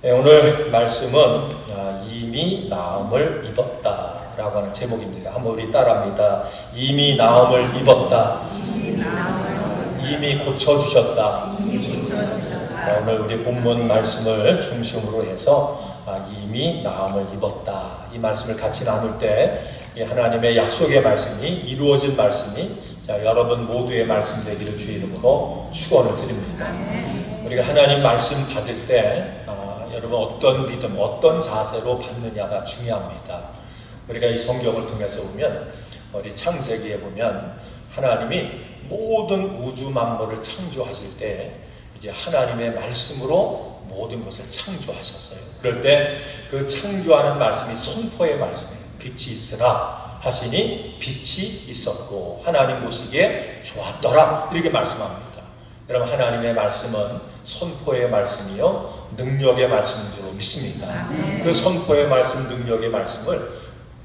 오늘 말씀은 이미 나음을 입었다라고 하는 제목입니다. 한번 우리 따라합니다. 이미 나음을 입었다. 이미 고쳐주셨다. 오늘 우리 본문 말씀을 중심으로 해서 이미 나음을 입었다. 이 말씀을 같이 나눌 때 이 하나님의 약속의 말씀이 이루어진 말씀이 여러분 모두의 말씀 되기를 주의 이름으로 축원을 드립니다. 우리가 하나님 말씀 받을 때 여러분 어떤 믿음, 어떤 자세로 받느냐가 중요합니다. 우리가 이 성경을 통해서 보면 우리 창세기에 보면 하나님이 모든 우주 만물을 창조하실 때 이제 하나님의 말씀으로 모든 것을 창조하셨어요. 그럴 때 그 창조하는 말씀이 선포의 말씀이에요. 빛이 있으라 하시니 빛이 있었고 하나님 보시기에 좋았더라 이렇게 말씀합니다. 여러분 하나님의 말씀은 선포의 말씀이요 능력의 말씀인 줄로 믿습니다. 그 선포의 말씀, 능력의 말씀을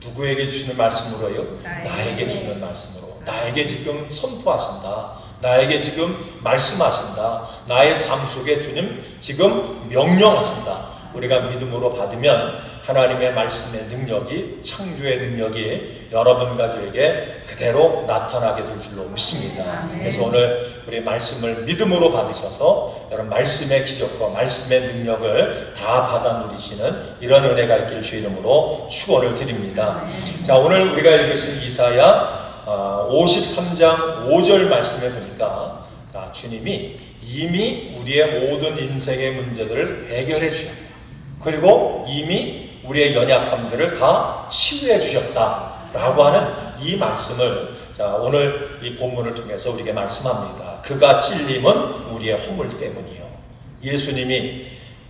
누구에게 주는 말씀으로요? 나에게 주는 말씀으로. 나에게 지금 선포하신다. 나에게 지금 말씀하신다. 나의 삶 속에 주님 지금 명령하신다. 우리가 믿음으로 받으면 하나님의 말씀의 능력이, 창조의 능력이 여러분 가족에게 그대로 나타나게 될 줄로 믿습니다. 그래서 오늘 우리 말씀을 믿음으로 받으셔서 여러분 말씀의 기적과 말씀의 능력을 다 받아 누리시는 이런 은혜가 있길 주 이름으로 축원을 드립니다. 자, 오늘 우리가 읽으신 이사야 53장 5절 말씀에 보니까 주님이 이미 우리의 모든 인생의 문제들을 해결해 주셨다. 그리고 이미 우리의 연약함들을 다 치유해 주셨다라고 하는 이 말씀을 오늘 이 본문을 통해서 우리에게 말씀합니다. 그가 찔림은 우리의 허물 때문이요. 예수님이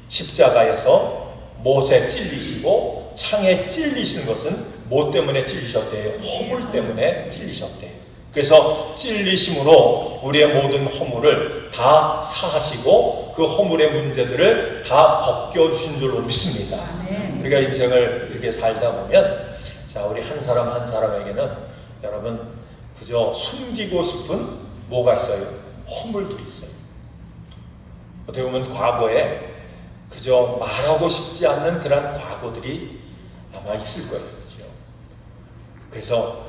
십자가에서 못에 찔리시고 창에 찔리신 것은 뭐 때문에 찔리셨대요? 허물 때문에 찔리셨대요. 그래서 찔리심으로 우리의 모든 허물을 다 사하시고 그 허물의 문제들을 다 벗겨주신 줄로 믿습니다. 우리가 인생을 이렇게 살다 보면 우리 한 사람 한 사람에게는 여러분 그저 숨기고 싶은 뭐가 있어요? 허물들이 있어요. 어떻게 보면 과거에 그저 말하고 싶지 않는 그런 과거들이 아마 있을 거예요. 그렇죠? 그래서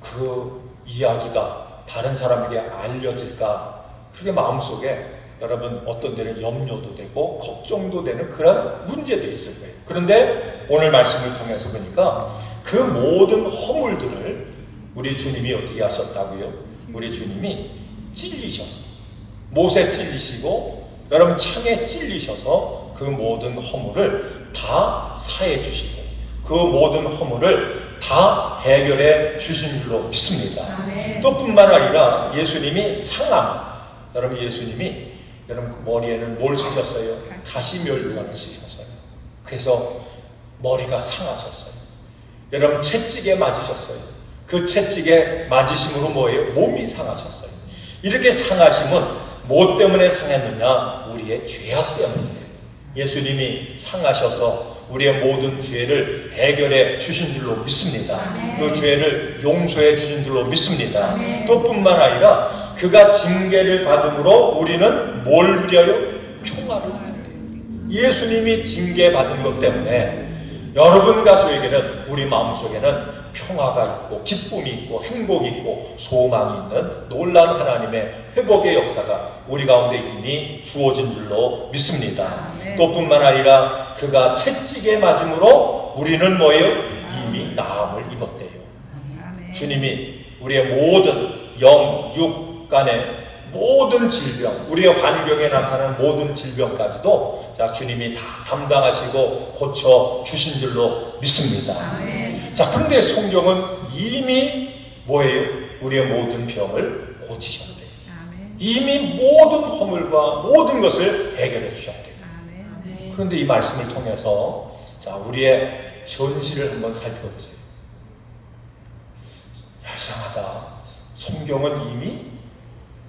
그 이야기가 다른 사람에게 알려질까 그게 마음속에 여러분 어떤 데는 염려도 되고 걱정도 되는 그런 문제들이 있을 거예요. 그런데 오늘 말씀을 통해서 보니까 그 모든 허물들을 우리 주님이 어떻게 하셨다고요? 우리 주님이 찔리셨어요. 못에 찔리시고 여러분 창에 찔리셔서 그 모든 허물을 다 사해 주시고 그 모든 허물을 다 해결해 주신 줄로 믿습니다. 또 뿐만 아니라 예수님이 상함, 여러분 예수님이 여러분 머리에는 뭘 쓰셨어요? 가시면류관을 쓰셨어요. 그래서 머리가 상하셨어요. 여러분 채찍에 맞으셨어요. 그 채찍에 맞으심으로 뭐예요? 몸이 상하셨어요. 이렇게 상하심은 뭐 때문에 상했느냐? 우리의 죄악 때문이에요. 예수님이 상하셔서 우리의 모든 죄를 해결해 주신 줄로 믿습니다. 그 죄를 용서해 주신 줄로 믿습니다. 또 뿐만 아니라 그가 징계를 받음으로 우리는 뭘 누려요? 평화를 누린대요. 예수님이 징계받은 것 때문에 여러분 가족에게는 우리 마음속에는 평화가 있고 기쁨이 있고 행복이 있고 소망이 있는 놀라운 하나님의 회복의 역사가 우리 가운데 이미 주어진 줄로 믿습니다. 또 뿐만 아니라 그가 채찍에 맞음으로 우리는 뭐예요? 이미 나음을 입었대요. 주님이 우리의 모든 영, 육 간의 모든 질병, 우리의 환경에 나타나는 모든 질병까지도 주님이 다 담당하시고 고쳐 주신 줄로 믿습니다. 그런데 성경은 이미 뭐예요? 우리의 모든 병을 고치셨대요. 이미 모든 허물과 모든 것을 해결해 주셨대요. 그런데 이 말씀을 통해서 우리의 현실을 한번 살펴보세요. 이상하다. 성경은 이미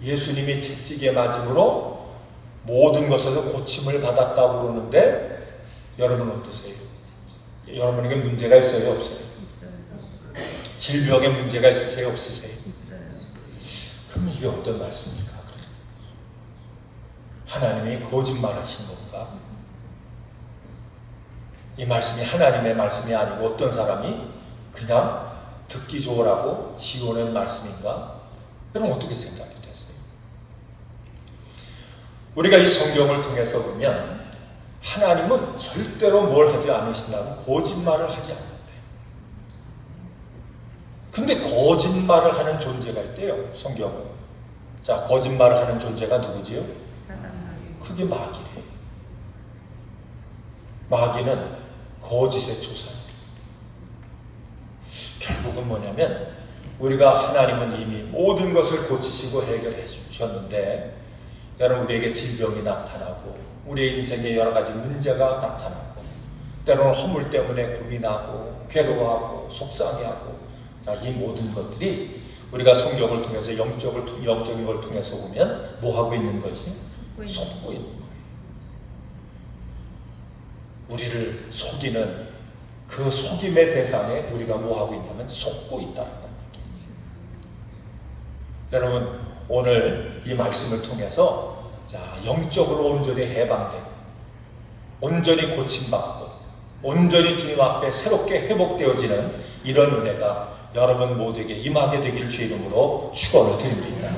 예수님이 채찍에 맞음으로 모든 것에서 고침을 받았다고 그러는데 여러분 어떠세요? 여러분에게 문제가 있어요? 없어요? 질병에 문제가 있으세요? 없으세요? 그럼 이게 어떤 말씀입니까? 하나님이 거짓말하신 건가? 이 말씀이 하나님의 말씀이 아니고 어떤 사람이 그냥 듣기 좋으라고 지어낸 말씀인가? 여러분 어떻게 생각이 되세요? 우리가 이 성경을 통해서 보면 하나님은 절대로 뭘 하지 않으신다면 거짓말을 하지 않는데, 근데 거짓말을 하는 존재가 있대요, 성경은. 자, 거짓말을 하는 존재가 누구지요? 그게 마귀래요. 마귀는 거짓의 조상이에요. 결국은 뭐냐면 우리가 하나님은 이미 모든 것을 고치시고 해결해 주셨는데, 여러분 우리에게 질병이 나타나고 우리의 인생에 여러 가지 문제가 나타나고 때로는 허물 때문에 고민하고 괴로워하고 속상해하고, 자, 이 모든 것들이 우리가 성경을 통해서 영적인 걸 통해서 보면 뭐 하고 있는 거지? 속고 있는 거예요. 우리를 속이는 그 속임의 대상에 우리가 뭐 하고 있냐면 속고 있다는 얘기예요. 여러분 오늘 이 말씀을 통해서 자, 영적으로 온전히 해방되고 온전히 고침받고 온전히 주님 앞에 새롭게 회복되어지는 이런 은혜가 여러분 모두에게 임하게 되길 주의 이름으로 축원을 드립니다.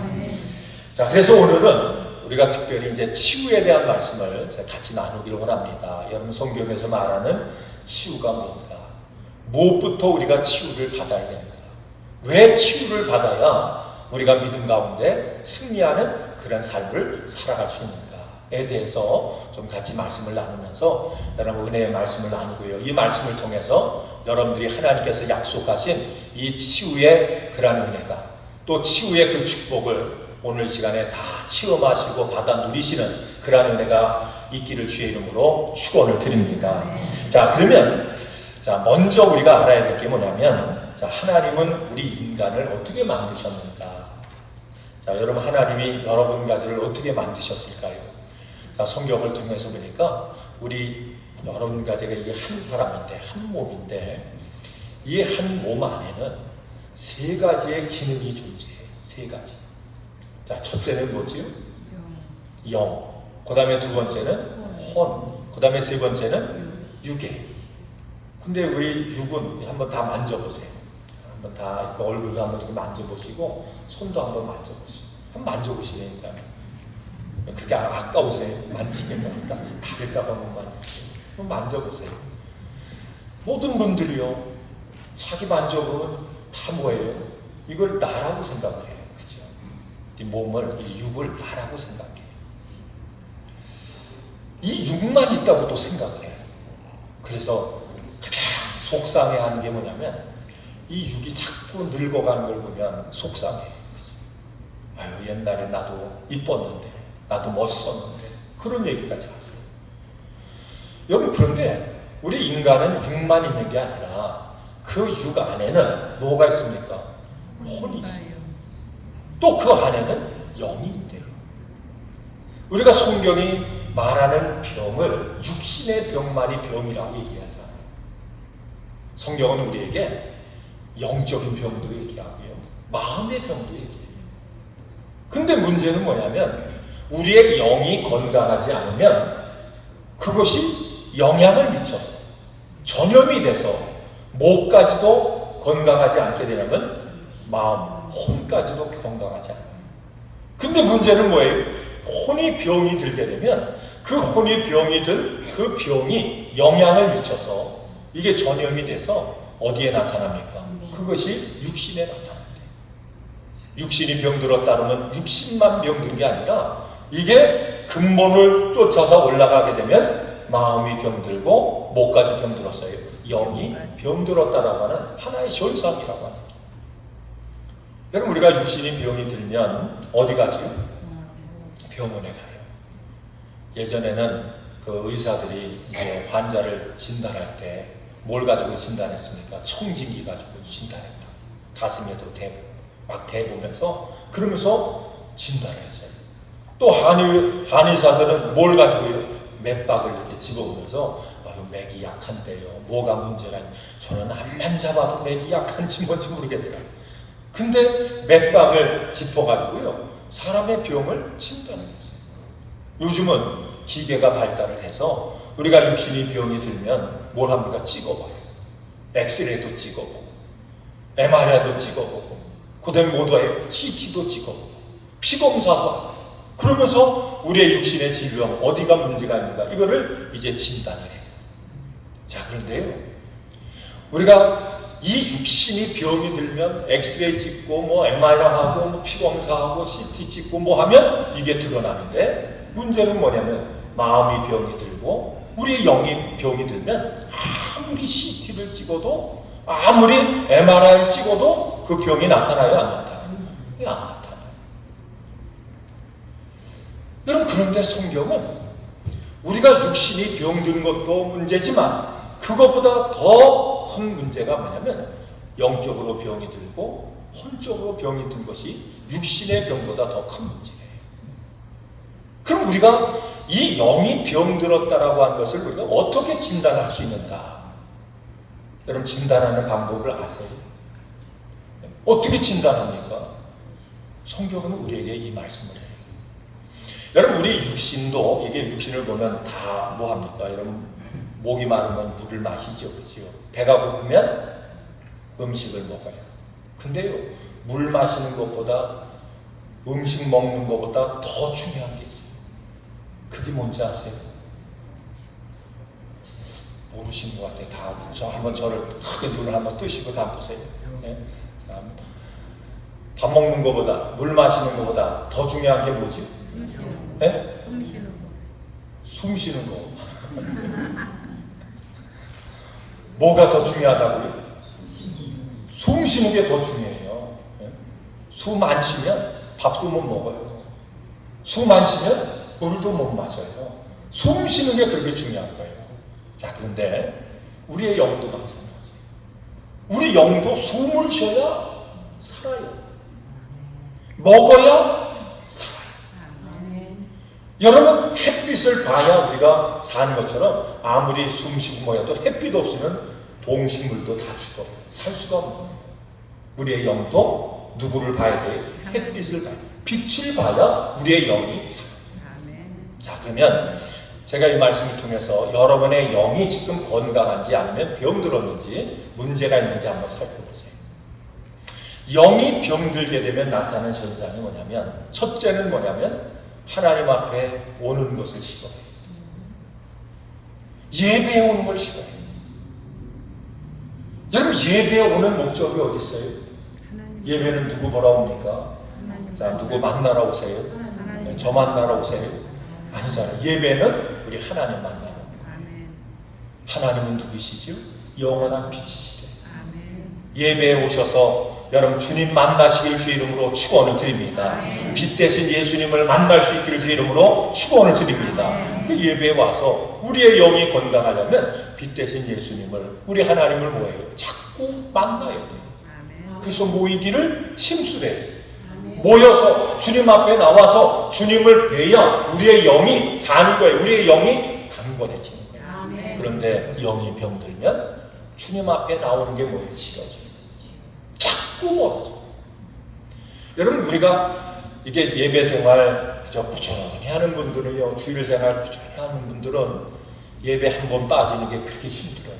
자, 그래서 오늘은 우리가 특별히 이제 치유에 대한 말씀을 같이 나누기를 원합니다. 여러분 성경에서 말하는 치유가 뭡니까? 무엇부터 우리가 치유를 받아야 됩니까? 왜 치유를 받아야 우리가 믿음 가운데 승리하는 그런 삶을 살아갈 수 있는가에 대해서 좀 같이 말씀을 나누면서 여러분 은혜의 말씀을 나누고요. 이 말씀을 통해서 여러분들이 하나님께서 약속하신 이 치유의 그런 은혜가, 또 치유의 그 축복을 오늘 이 시간에 다 체험하시고 받아 누리시는 그러한 은혜가 있기를 주의 이름으로 축원을 드립니다. 자, 그러면 자, 먼저 우리가 알아야 될 게 뭐냐면, 자, 하나님은 우리 인간을 어떻게 만드셨는가? 자, 여러분 하나님이 여러분 가지를 어떻게 만드셨을까요? 자, 성경을 통해서 보니까 우리 여러분 가지가 이 한 사람인데, 한 몸인데, 이 한 몸 안에는 세 가지의 기능이 존재해요. 세 가지. 자, 첫째는 뭐지요? 영. 그 다음에 두 번째는 혼. 그 다음에 세 번째는 유계. 근데 우리 육은 한번 다 만져보세요. 한번 다 이렇게 얼굴도 한번 이렇게 만져보시고, 손도 한번 만져보시고. 한번 만져보시니까. 그게 아까우세요. 만지게 되니까. 닿을까봐 한번 만지세요. 한번 만져보세요. 모든 분들이요, 자기 만져보면 다 뭐예요? 이걸 나라고 생각을 해요. 그죠? 이 몸을, 이 육을 나라고 생각해요. 이 육만 있다고 또 생각해요. 그래서 가장 속상해하는 게 뭐냐면 이 육이 자꾸 늙어가는 걸 보면 속상해요. 그죠? 아유, 옛날에 나도 이뻤는데, 나도 멋있었는데, 그런 얘기까지 하세요. 여러분, 그런데 우리 인간은 육만 있는 게 아니라 그 육 안에는 뭐가 있습니까? 혼이 있어요. 또 그 안에는 영이 있대요. 우리가 성경이 말하는 병을 육신의 병만이 병이라고 얘기하잖아요. 성경은 우리에게 영적인 병도 얘기하고요, 마음의 병도 얘기해요. 근데 문제는 뭐냐면 우리의 영이 건강하지 않으면 그것이 영향을 미쳐서 전염이 돼서 목까지도 건강하지 않게 되냐면 마음, 혼까지도 건강하지 않아요. 근데 문제는 뭐예요? 혼이 병이 들게 되면 그 혼이 병이 든 그 병이 영향을 미쳐서 이게 전염이 돼서 어디에 나타납니까? 그것이 육신에 나타난대요. 육신이 병들었다 그러면 육신만 병든 게 아니라 이게 근본을 쫓아서 올라가게 되면 마음이 병들고 목까지 병들었어요. 영이 병들었다라고 하는 하나의 현상이라고 하는 거예요. 여러분, 우리가 육신이 병이 들면 어디 가지요? 병원에 가요. 예전에는 그 의사들이 이제 환자를 진단할 때 뭘 가지고 진단했습니까? 청진기 가지고 진단했다. 가슴에도 대고 막 대보면서 그러면서 진단을 했어요. 또 한의사들은 뭘 가지고요? 맥박을 이렇게 집어보면서 아유, 맥이 약한데요. 뭐가 문제가 있나? 저는 암만 잡아도 맥이 약한지 뭔지 모르겠더라고요. 근데 맥박을 짚어가지고요, 사람의 병을 진단을 했어요. 요즘은 기계가 발달을 해서 우리가 육신이 병이 들면 뭘 합니까? 찍어봐요. 엑스레이도 찍어보고 MRI도 찍어보고 그다음에 뭐도 CT도 찍어보고 피검사도 하고 그러면서 우리의 육신의 질병 어디가 문제가 있는가 이거를 이제 진단을 해요. 자, 그런데요, 우리가 이 육신이 병이 들면 엑스레이 찍고 뭐 MRI 하고 뭐 피검사하고 CT 찍고 뭐 하면 이게 드러나는데, 문제는 뭐냐면 마음이 병이 들고 우리의 영이 병이 들면 아무리 CT를 찍어도 아무리 MRI 찍어도 그 병이 나타나요, 안 나타나요? 안 나타나요. 여러분, 그런데 성경은 우리가 육신이 병든 것도 문제지만 그것보다 더 큰 문제가 뭐냐면 영적으로 병이 들고 혼적으로 병이 든 것이 육신의 병보다 더 큰 문제예요. 그럼 우리가 이 영이 병들었다라고 하는 것을 우리가 어떻게 진단할 수 있는가? 여러분, 진단하는 방법을 아세요? 어떻게 진단합니까? 성경은 우리에게 이 말씀을 해요. 여러분, 우리 육신도, 이게 육신을 보면 다 뭐합니까? 여러분, 목이 마르면 물을 마시죠, 그렇죠? 배가 고프면 음식을 먹어요. 근데요, 물 마시는 것보다 음식 먹는 것보다 더 중요한 게 있어요. 그게 뭔지 아세요? 모르시는 것 같아요. 다 저 한번 저를 크게 눈을 한번 뜨시고 다 보세요. 네? 밥 먹는 것보다 물 마시는 것보다 더 중요한 게 뭐지? 네? 숨 쉬는 거. 뭐가 더 중요하다고요? 숨 쉬는 게 더 중요해요. 숨 안 쉬면 밥도 못 먹어요. 숨 안 쉬면 물도 못 마셔요. 숨 쉬는 게 그렇게 중요한 거예요. 자, 그런데 우리의 영도 마찬가지예요. 우리 영도 숨을 쉬어야 살아요. 먹어야 살아요. 여러분, 햇빛을 봐야 우리가 사는 것처럼 아무리 숨 쉬고 뭐여도 햇빛 없으면 동식물도 다 죽어요. 살 수가 없는 거예요. 우리의 영도 누구를 봐야 돼요? 햇빛을 봐야 돼요. 빛을 봐야 우리의 영이 살아요. 자, 그러면 제가 이 말씀을 통해서 여러분의 영이 지금 건강한지 아니면 병들었는지 문제가 있는지 한번 살펴보세요. 영이 병들게 되면 나타나는 현상이 뭐냐면, 첫째는 뭐냐면 하나님 앞에 오는 것을 싫어해요. 예배에 오는 걸 싫어해요. 여러분, 예배에 오는 목적이 어디 있어요? 예배는 누구 보러 옵니까? 자, 누구 만나러 오세요? 저 만나러 오세요? 아니잖아요. 예배는 우리 하나님 만나러 옵니다. 하나님은 누구시죠? 영원한 빛이시래요. 예배에 오셔서 여러분, 주님 만나시길 주 이름으로 축원을 드립니다. 빛 대신 예수님을 만날 수 있기를 주 이름으로 축원을 드립니다. 그 예배에 와서 우리의 영이 건강하려면 빛 대신 예수님을, 우리 하나님을 뭐예요? 자꾸 만나야 돼요. 그래서 모이기를 심수래요. 모여서 주님 앞에 나와서 주님을 뵈야 우리의 영이 사는 거예요. 우리의 영이 강건해지는 거예요. 그런데 영이 병들면 주님 앞에 나오는 게 뭐예요? 싫어져요. 자꾸 멀어져. 여러분, 우리가 이게 예배 생활 그저 꾸준히 하는 분들은요, 주일 생활 꾸준히 하는 분들은 예배 한 번 빠지는 게 그렇게 힘들어요.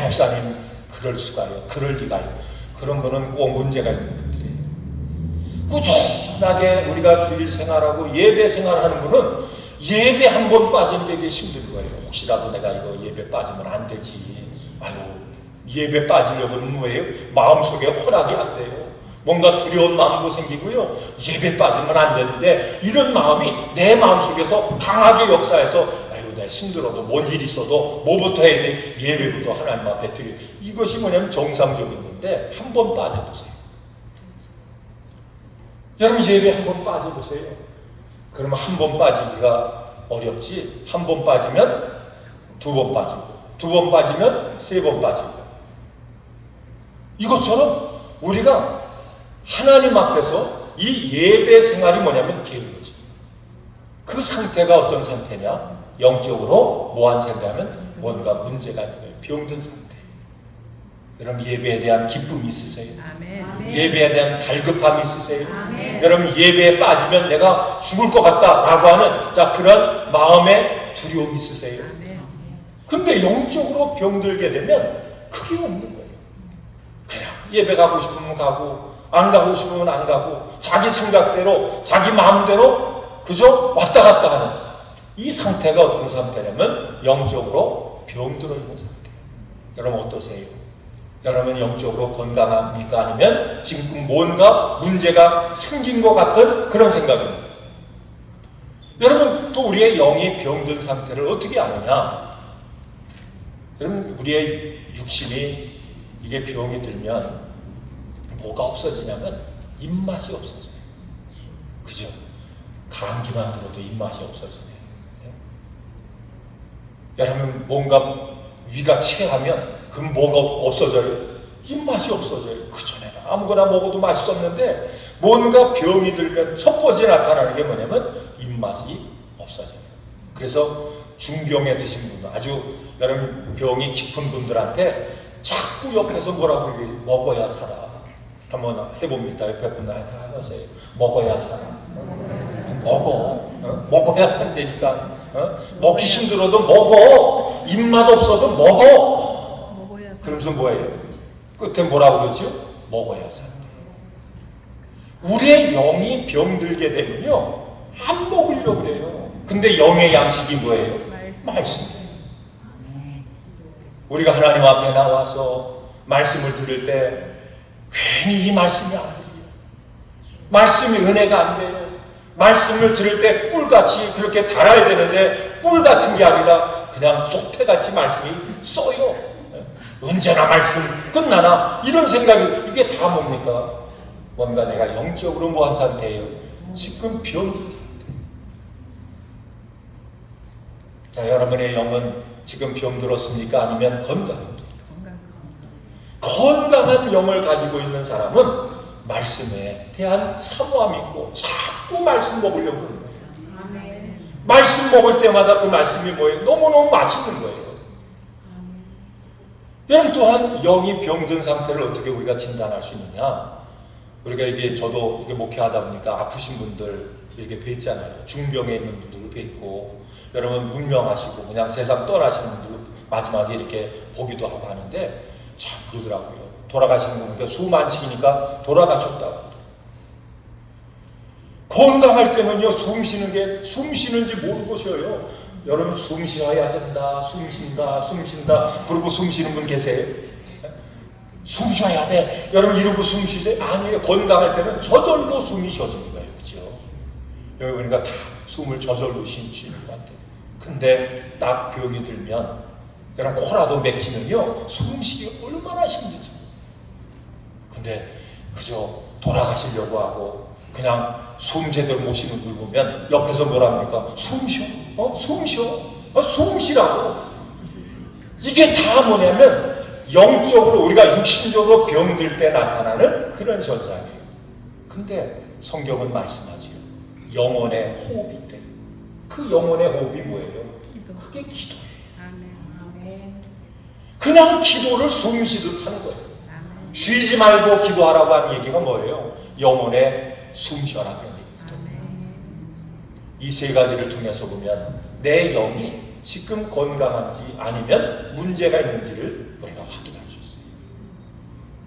목사님, 그럴 수가요? 그럴 리가요? 그런 거는 꼭 문제가 있는 분들이에요. 꾸준하게 우리가 주일 생활하고 예배 생활하는 분은 예배 한 번 빠지는 게 되게 힘든 거예요. 혹시라도 내가 이거 예배 빠지면 안 되지. 아유, 예배 빠지려고는 뭐예요? 마음속에 허락이 안 돼요. 뭔가 두려운 마음도 생기고요. 예배 빠지면 안 되는데 이런 마음이 내 마음속에서 강하게 역사해서 아유, 내가 힘들어도 뭔 일 있어도 뭐부터 해야 돼? 예배부터 하나님 앞에 드려. 이것이 뭐냐면 정상적인 건데 한 번 빠져보세요. 여러분, 예배 한 번 빠져보세요. 그러면 한 번 빠지기가 어렵지. 한 번 빠지면 두 번 빠지고, 두 번 빠지면 세 번 빠지고. 이것처럼 우리가 하나님 앞에서 이 예배 생활이 뭐냐면 게으르지. 그 상태가 어떤 상태냐? 영적으로 뭐한 상태하면 뭔가 문제가 있는 거예요. 병든 상태. 여러분 예배에 대한 기쁨이 있으세요? 아멘. 예배에 대한 갈급함이 있으세요? 아멘. 여러분 예배에 빠지면 내가 죽을 것 같다라고 하는 그런 마음의 두려움이 있으세요? 아멘. 근데 영적으로 병들게 되면 그게 없는 거예요. 그냥 예배 가고 싶으면 가고 안 가고 싶으면 안 가고 자기 생각대로 자기 마음대로 그저 왔다 갔다 하는 이 상태가 어떤 상태냐면 영적으로 병들어 있는 상태예요. 여러분 어떠세요? 여러분 영적으로 건강합니까? 아니면 지금 뭔가 문제가 생긴 것 같은 그런 생각입니다. 여러분 또 우리의 영이 병든 상태를 어떻게 아느냐? 여러분 우리의 육신이 이게 병이 들면 뭐가 없어지냐면 입맛이 없어져요. 그죠? 감기만 들어도 입맛이 없어지네요. 여러분 뭔가 위가 체하면 그럼 뭐가 없어져요? 입맛이 없어져요. 그전에는 아무거나 먹어도 맛있었는데 뭔가 병이 들면 첫 번째 나타나는 게 뭐냐면 입맛이 없어져요. 그래서 중병에 드신 분들, 아주 여러분 병이 깊은 분들한테 자꾸 옆에서 뭐라고 얘기해요? 먹어야 살아. 한번 해봅니다. 옆에 분들 하세요. 먹어야 살아. 먹어. 먹어야 산다니까. 먹기 힘들어도 먹어. 입맛 없어도 먹어. 먹어야. 그러면서 뭐예요? 끝에 뭐라고 그러죠? 먹어야 산다. 우리의 영이 병들게 되면요 안 먹으려고 그래요. 근데 영의 양식이 뭐예요? 말씀. 우리가 하나님 앞에 나와서 말씀을 들을 때 괜히 이 말씀이 안 들려요. 말씀이 은혜가 안 돼요. 말씀을 들을 때 꿀같이 그렇게 달아야 되는데 꿀 같은 게 아니라 그냥 속태같이 말씀이 써요. 언제나 말씀 끝나나 이런 생각이 이게 다 뭡니까? 뭔가 내가 영적으로 뭐한 상태예요? 지금 병든 상태. 자, 여러분의 영은 지금 병들었습니까? 아니면 건강합니까? 건강한 영을 가지고 있는 사람은 말씀에 대한 사모함이 있고 자꾸 말씀 먹으려고 하는 거예요. 아멘. 말씀 먹을 때마다 그 말씀이 뭐예요? 너무너무 맛있는 거예요. 여러분 또한 영이 병든 상태를 어떻게 우리가 진단할 수 있느냐? 우리가 이게 저도 이게 목회하다 보니까 아프신 분들 이렇게 뵀잖아요. 중병에 있는 분들을 뵙고 여러분 문명하시고 그냥 세상 떠나시는 분들 마지막에 이렇게 보기도 하고 하는데 참 그러더라고요. 돌아가시는 분들 수 많으시니까 돌아가셨다고. 건강할 때는요 숨 쉬는지 모르고 쉬어요. 여러분 숨 쉬어야 된다. 숨 쉰다. 그러고 숨 쉬는 분 계세요? 숨 쉬어야 돼. 여러분 이러고 숨 쉬세요? 아니에요. 건강할 때는 저절로 숨이 쉬어지는 거예요. 그죠? 여기 보니까 다 숨을 저절로 쉬는 것 같아요. 근데 딱 병이 들면 여러분 코라도 맥히면요 숨쉬기 얼마나 힘들죠. 근데 그저 돌아가시려고 하고 그냥 숨 제대로 못 쉬는 분 보면 옆에서 뭐라 합니까? 숨 쉬어. 숨 쉬어. 숨 쉬라고. 이게 다 뭐냐면 영적으로 우리가 육신적으로 병들 때 나타나는 그런 현상이에요. 근데 성경은 말씀하지요. 영혼의 호흡이 있대요. 그 영혼의 호흡이 뭐예요? 그게 기도예요. 아멘. 그냥 기도를 숨 쉬듯 하는 거예요. 아멘. 쉬지 말고 기도하라고 하는 얘기가 뭐예요? 영혼에 숨 쉬어라 그런 얘기거든요. 이 세 가지를 통해서 보면 내 영이 지금 건강한지 아니면 문제가 있는지를 우리가 확인할 수 있어요.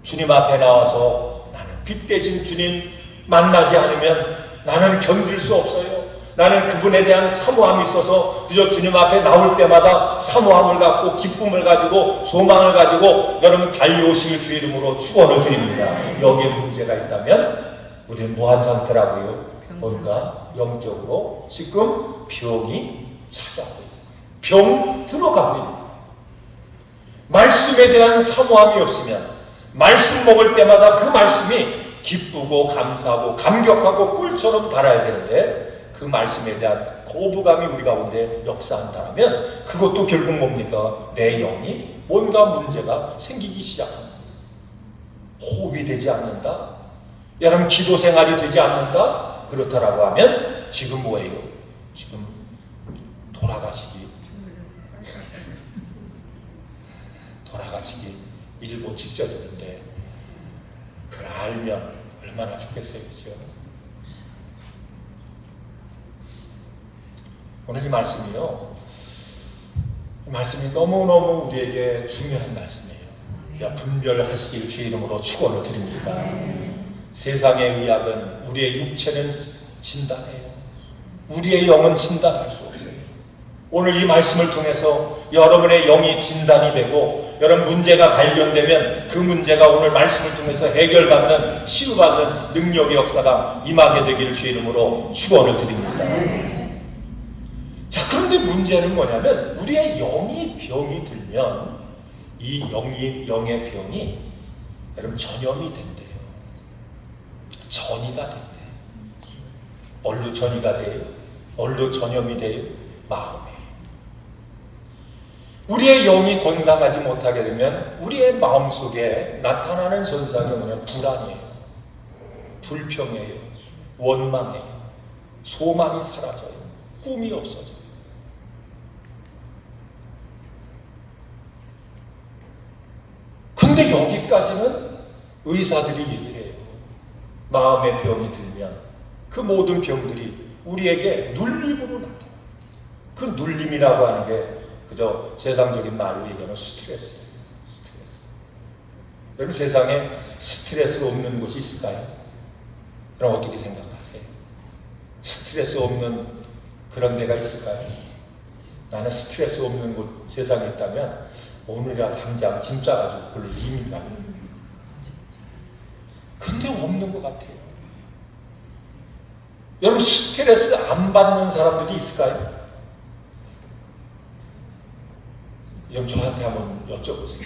주님 앞에 나와서 나는 빛 대신 주님 만나지 않으면 나는 견딜 수 없어요. 나는 그분에 대한 사모함이 있어서 그저 주님 앞에 나올 때마다 사모함을 갖고 기쁨을 가지고 소망을 가지고 여러분 달려오시길 주의 이름으로 축원을 드립니다. 여기에 문제가 있다면 우리는 무한 상태라고요. 뭔가 영적으로 지금 병이 찾아오고 있는 거예요. 병 들어가고 있는 거예요. 말씀에 대한 사모함이 없으면 말씀 먹을 때마다 그 말씀이 기쁘고 감사하고 감격하고 꿀처럼 달아야 되는데 그 말씀에 대한 거부감이 우리 가운데 역사한다면 그것도 결국 뭡니까? 내 영이 뭔가 문제가 생기기 시작합니다. 호흡이 되지 않는다? 여러분 기도 생활이 되지 않는다? 그렇다라고 하면 지금 뭐예요? 지금 돌아가시기 일보 직전이는데 그걸 알면 얼마나 좋겠어요, 그죠? 오늘 이 말씀이요, 이 말씀이 너무너무 우리에게 중요한 말씀이에요. 분별하시길 주의 이름으로 축원을 드립니다. 세상의 의학은 우리의 육체는 진단해요. 우리의 영은 진단할 수 없어요. 오늘 이 말씀을 통해서 여러분의 영이 진단이 되고 여러분 문제가 발견되면 그 문제가 오늘 말씀을 통해서 해결받는, 치유받는 능력의 역사가 임하게 되기를 주의 이름으로 축원을 드립니다. 자, 그런데 문제는 뭐냐면 우리의 영이 병이 들면 이 영의 병이 여러분 전염이 된대요. 전이가 된대요. 뭘로 전이가 돼요? 뭘로 전염이 돼요? 마음에. 우리의 영이 건강하지 못하게 되면 우리의 마음속에 나타나는 현상이 뭐냐면 불안이에요. 불평이에요. 원망이에요. 소망이 사라져요. 꿈이 없어져요. 근데 여기까지는 의사들이 얘기를 해요. 마음의 병이 들면 그 모든 병들이 우리에게 눌림으로 나타나요. 그 눌림이라고 하는 게 그저 세상적인 말로 얘기하면 스트레스예요. 스트레스. 여러분 세상에 스트레스 없는 곳이 있을까요? 그럼 어떻게 생각하세요? 스트레스 없는 그런 데가 있을까요? 나는 스트레스 없는 곳 세상에 있다면 오늘이라 당장 짐 싸가지고 그걸로 이민 가요. 근데 없는 것 같아요. 여러분 스트레스 안 받는 사람들이 있을까요? 여러분 저한테 한번 여쭤보세요.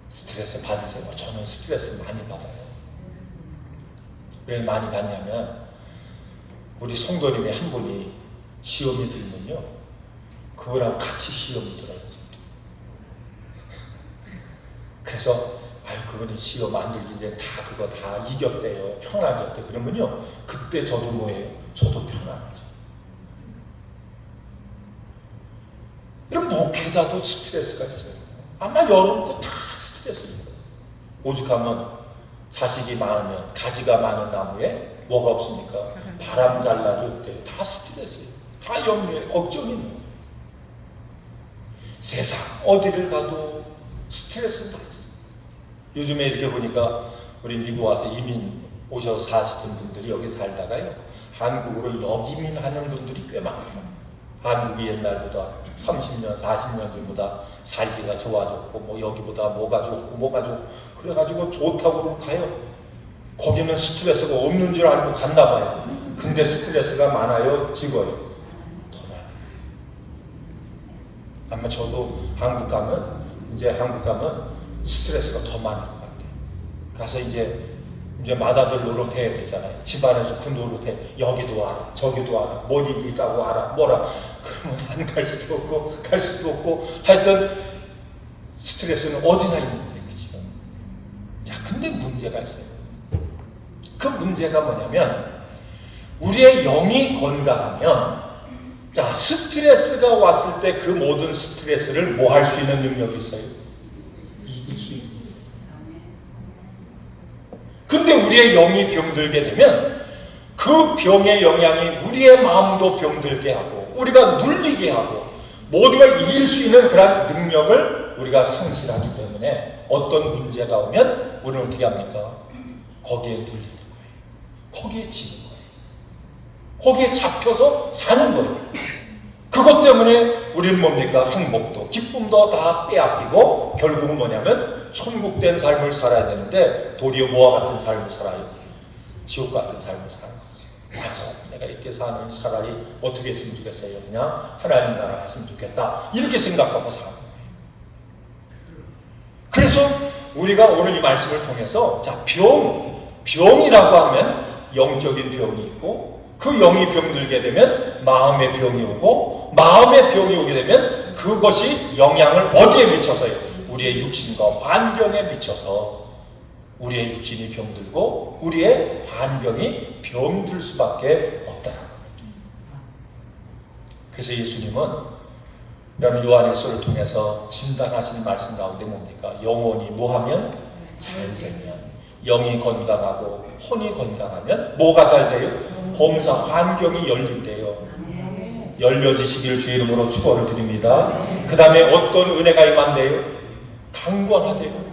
스트레스 받으세요? 저는 스트레스 많이 받아요. 왜 많이 받냐면 우리 성도님의 한 분이 시험이 들면요, 그거랑 같이 시험이 들어요. 그래서 그분이 시험 안 들기 전에 다 그거 다 이겼대요. 편안해졌대. 그러면요, 그때 저도 뭐예요? 저도 편안하죠. 이런 목회자도 스트레스가 있어요. 아마 여러분도 다 스트레스입니다. 오죽하면 자식이 많으면 가지가 많은 나무에 뭐가 없습니까? 바람 잘 날이 없대요. 다 스트레스예요. 다 염려에 걱정이 있는 거예요. 세상 어디를 가도 스트레스는 다 있어요. 요즘에 이렇게 보니까 우리 미국 와서 이민 오셔서 사시던 분들이 여기 살다가요, 한국으로 역이민 하는 분들이 꽤 많더라고요. 한국이 옛날보다 30년, 40년 전보다 살기가 좋아졌고, 뭐 여기보다 뭐가 좋고, 그래가지고 좋다고 가요. 거기는 스트레스가 없는 줄 알고 갔나 봐요. 근데 스트레스가 많아요? 적어요? 더 많아요. 아마 저도 한국 가면 스트레스가 더 많을 것 같아요. 가서 이제 마다들 노릇해야 되잖아요. 집안에서 그 노릇해. 여기도 와라, 저기도 와라, 뭔 일이 있다고 와라, 뭐라. 그러면 안 갈 수도 없고, 하여튼 스트레스는 어디나 있는 거예요. 그죠? 자, 근데 문제가 있어요. 그 문제가 뭐냐면, 우리의 영이 건강하면, 자, 스트레스가 왔을 때 그 모든 스트레스를 뭐 할 수 있는 능력이 있어요? 이길 수 있는. 근데 우리의 영이 병들게 되면 그 병의 영향이 우리의 마음도 병들게 하고 우리가 눌리게 하고 모든 걸 이길 수 있는 그런 능력을 우리가 상실하기 때문에 어떤 문제가 오면 우리는 어떻게 합니까? 거기에 눌리는 거예요. 거기에 지는 거예요. 거기에 잡혀서 사는 거예요. 그것 때문에 우리는 뭡니까? 행복도 기쁨도 다 빼앗기고 결국은 뭐냐면 천국된 삶을 살아야 되는데 도리어 뭐와 같은 삶을 살아요? 지옥 같은 삶을 사는 거지. 내가 이렇게 사는 차라리 어떻게 했으면 좋겠어요? 그냥 하나님 나라 갔으면 좋겠다, 이렇게 생각하고 사는 거예요. 그래서 우리가 오늘 이 말씀을 통해서 자, 병이라고 하면 영적인 병이 있고 그 영이 병들게 되면 마음의 병이 오고 마음의 병이 오게 되면 그것이 영향을 어디에 미쳐서요? 우리의 육신과 환경에 미쳐서 우리의 육신이 병들고 우리의 환경이 병들 수밖에 없다는 겁니다. 그래서 예수님은 여러분 요한일서를 통해서 진단하신 말씀 가운데 뭡니까? 영혼이 뭐하면? 잘 되면. 영이 건강하고 혼이 건강하면 뭐가 잘 돼요? 범사 환경이 열린대요. 열려지시기를 주의 이름으로 축원을 드립니다. 그 다음에 어떤 은혜가 임한대요? 강건하대요.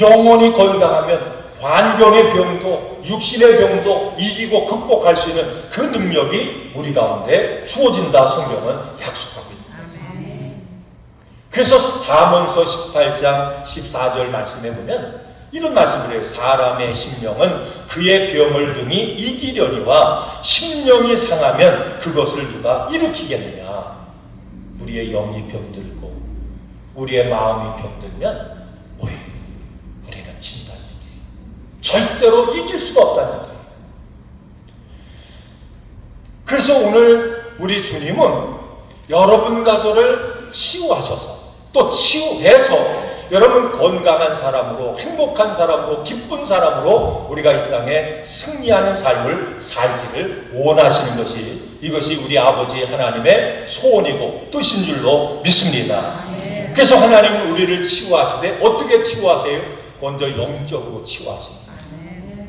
영혼이 건강하면 환경의 병도 육신의 병도 이기고 극복할 수 있는 그 능력이 우리 가운데 주어진다. 성경은 약속하고 있습니다. 그래서 잠언서 18장 14절 말씀에 보면 이런 말씀을 해요. 사람의 심령은 그의 병을 능히 이기려니와 심령이 상하면 그것을 누가 일으키겠느냐. 우리의 영이 병들고 우리의 마음이 병들면 뭐예요? 우리는 진다는 얘기예요. 절대로 이길 수가 없다는 얘기예요. 그래서 오늘 우리 주님은 여러분과 저를 치유하셔서 또 치유해서 여러분 건강한 사람으로 행복한 사람으로 기쁜 사람으로 우리가 이 땅에 승리하는 삶을 살기를 원하시는 것이 이것이 우리 아버지 하나님의 소원이고 뜻인 줄로 믿습니다. 그래서 하나님은 우리를 치유하시되 어떻게 치유하세요? 먼저 영적으로 치유하십니다.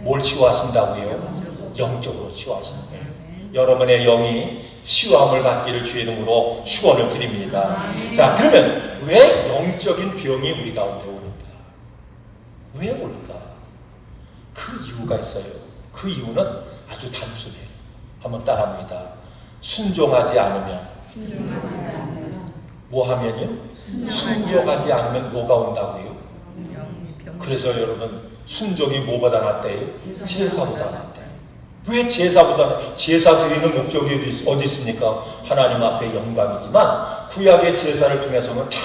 뭘 치유하신다고요? 영적으로 치유하시는 거예요. 여러분의 영이 치유함을 받기를 주의 이름으로 축원을 드립니다. 자, 그러면 왜 영적인 병이 우리 가운데 오는가? 왜 올까? 그 이유가 있어요. 그 이유는 아주 단순해요. 한번 따라합니다. 순종하지 않으면 뭐 하면요? 순종하지 않으면 뭐가 온다고요? 그래서 여러분 순종이 뭐보다 낫대요? 제사보다 낫대요. 왜 제사보다? 제사 드리는 목적이 어디 있습니까? 하나님 앞에 영광이지만 구약의 제사를 통해서는 다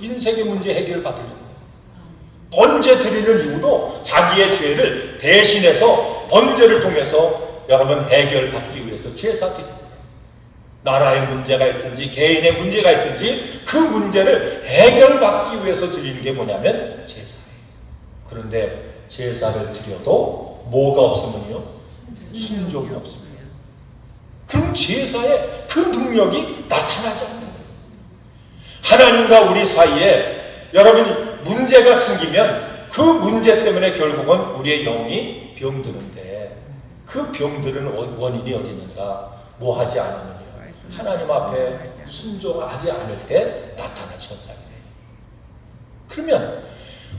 인생의 문제 해결 받으려고 번제 드리는 이유도 자기의 죄를 대신해서 번제를 통해서 여러분 해결받기 위해서 제사 드립니다. 나라의 문제가 있든지 개인의 문제가 있든지 그 문제를 해결받기 위해서 드리는 게 뭐냐면 제사예요. 그런데 제사를 드려도 뭐가 없으면요? 순종이 없습니다. 그럼 제사에 그 능력이 나타나지 않는 거예요. 하나님과 우리 사이에 여러분 문제가 생기면 그 문제 때문에 결국은 우리의 영이 병드는데 그 병들은 원인이 어디 있는가? 뭐 하지 않으면요. 하나님 앞에 순종하지 않을 때 나타난 현상이래요. 그러면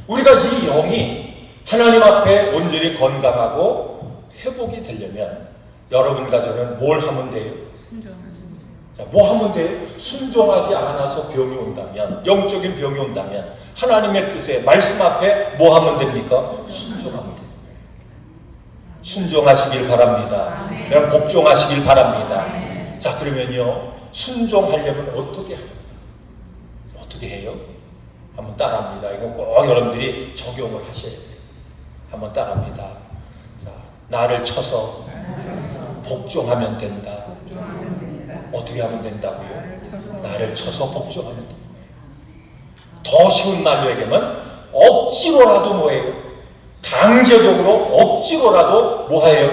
우리가 이 영이 하나님 앞에 온전히 건강하고 회복이 되려면 여러분과 저는 뭘 하면 돼요? 자, 뭐 하면 돼요? 순종하지 않아서 병이 온다면, 영적인 병이 온다면 하나님의 뜻에 말씀 앞에 뭐 하면 됩니까? 순종하면 되는 거예요. 순종하시길 바랍니다. 여러분 복종하시길 바랍니다. 자, 그러면요 순종하려면 어떻게 하는가? 어떻게 해요? 한번 따라합니다. 이거 꼭 여러분들이 적용을 하셔야 돼요. 한번 따라합니다. 자, 나를 쳐서 복종하면 된다. 어떻게 하면 된다고요? 나를 쳐서 복종하면 된다. 더 쉬운 말로 얘기하면 억지로라도 뭐예요? 강제적으로 억지로라도 뭐해요?